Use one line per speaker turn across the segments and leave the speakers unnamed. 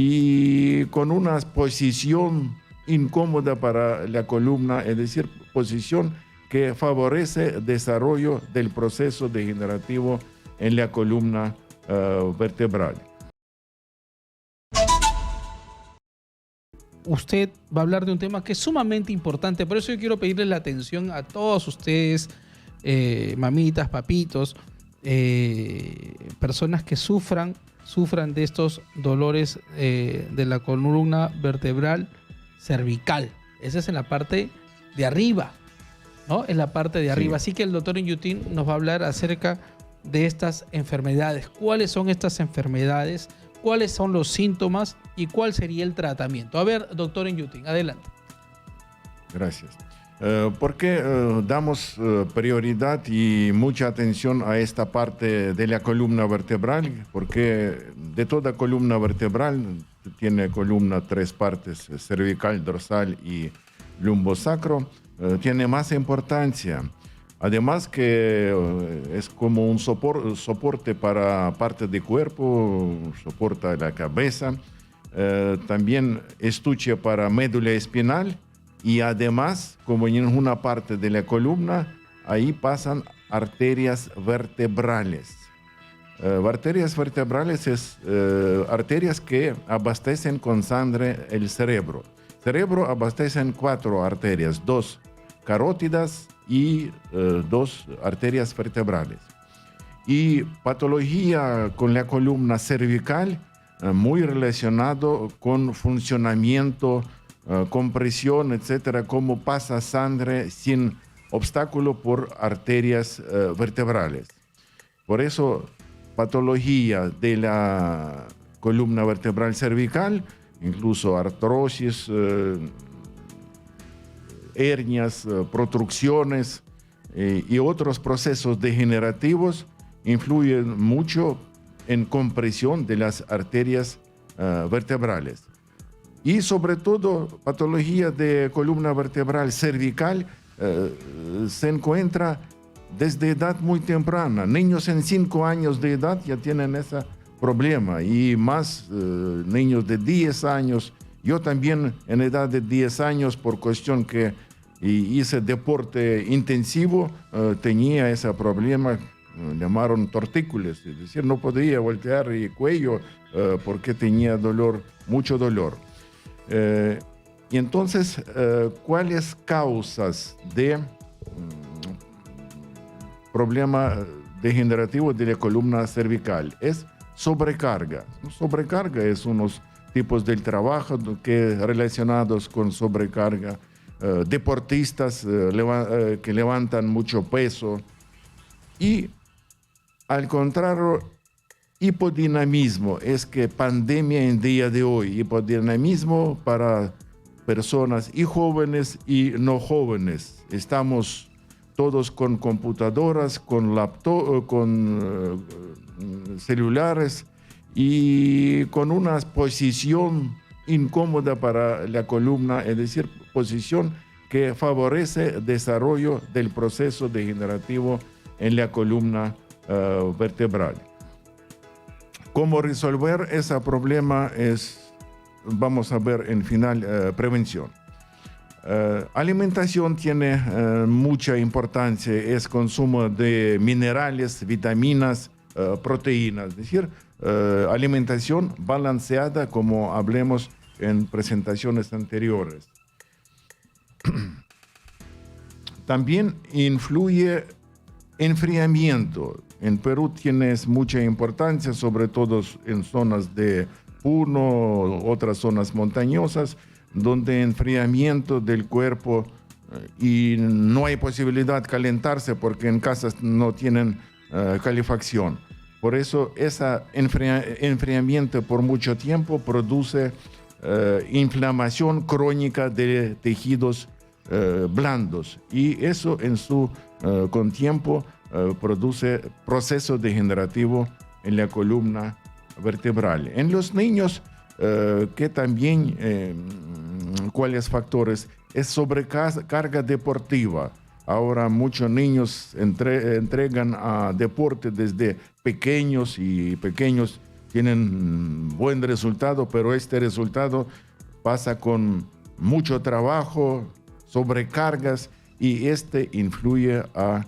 y con una posición incómoda para la columna, es decir, posición que favorece el desarrollo del proceso degenerativo en la columna vertebral.
Usted va a hablar de un tema que es sumamente importante, por eso yo quiero pedirle la atención a todos ustedes, mamitas, papitos, personas que sufran de estos dolores de la columna vertebral cervical. Esa es en la parte de arriba, ¿no? En la parte de arriba. Así que el doctor Inyutin nos va a hablar acerca de estas enfermedades. ¿Cuáles son estas enfermedades? ¿Cuáles son los síntomas? ¿Y cuál sería el tratamiento? A ver, doctor Inyutin, adelante.
Gracias. ¿Por qué damos prioridad y mucha atención a esta parte de la columna vertebral? Porque de toda columna vertebral tiene columna tres partes, cervical, dorsal y lumbosacro, tiene más importancia. Además que es como un soporte para parte del cuerpo, soporta la cabeza, también estuche para médula espinal y además, como en una parte de la columna, ahí pasan arterias vertebrales. Arterias vertebrales es arterias que abastecen con sangre el cerebro. Cerebro abastecen 4 arterias, 2 carótidas y 2 arterias vertebrales. Y patología con la columna cervical, muy relacionado con funcionamiento, compresión, etcétera, cómo pasa sangre sin obstáculo por arterias vertebrales. Por eso, patología de la columna vertebral cervical, incluso artrosis, hernias, protrucciones y otros procesos degenerativos influyen mucho en compresión de las arterias vertebrales. Y sobre todo, patología de columna vertebral cervical se encuentra desde edad muy temprana. Niños en 5 años de edad ya tienen ese problema y más niños de 10 años. Yo también en edad de 10 años, por cuestión que hice deporte intensivo, tenía ese problema, llamaron tortícolis, es decir, no podía voltear el cuello porque tenía dolor, mucho dolor. Y entonces, ¿cuáles causas de problema degenerativo de la columna cervical? Es sobrecarga. Sobrecarga es unos tipos del trabajo que relacionados con sobrecarga, deportistas que levantan mucho peso y al contrario, hipodinamismo, es que pandemia en día de hoy, hipodinamismo para personas y jóvenes y no jóvenes. Estamos todos con computadoras, con laptop, con celulares y con una posición incómoda para la columna, es decir, posición que favorece el desarrollo del proceso degenerativo en la columna vertebral. ¿Cómo resolver ese problema? Vamos a ver en final prevención. Alimentación tiene mucha importancia, es consumo de minerales, vitaminas, proteínas, es decir, alimentación balanceada como hablemos en presentaciones anteriores. También influye enfriamiento. En Perú tiene mucha importancia, sobre todo en zonas de Puno, otras zonas montañosas, donde enfriamiento del cuerpo y no hay posibilidad de calentarse porque en casas no tienen calefacción. Por eso ese enfriamiento por mucho tiempo produce inflamación crónica de tejidos blandos y eso con tiempo produce proceso degenerativo en la columna vertebral. En los niños, que también, ¿cuáles factores? Es sobrecarga deportiva. Ahora muchos niños entregan a deporte desde pequeños tienen buen resultado, pero este resultado pasa con mucho trabajo, sobrecargas, y este influye a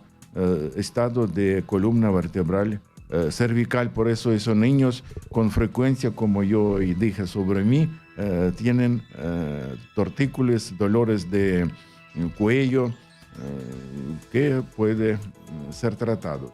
estado de columna vertebral cervical. Por eso esos niños con frecuencia, como yo dije sobre mí, tienen tortícolis, dolores de cuello que pueden ser tratados.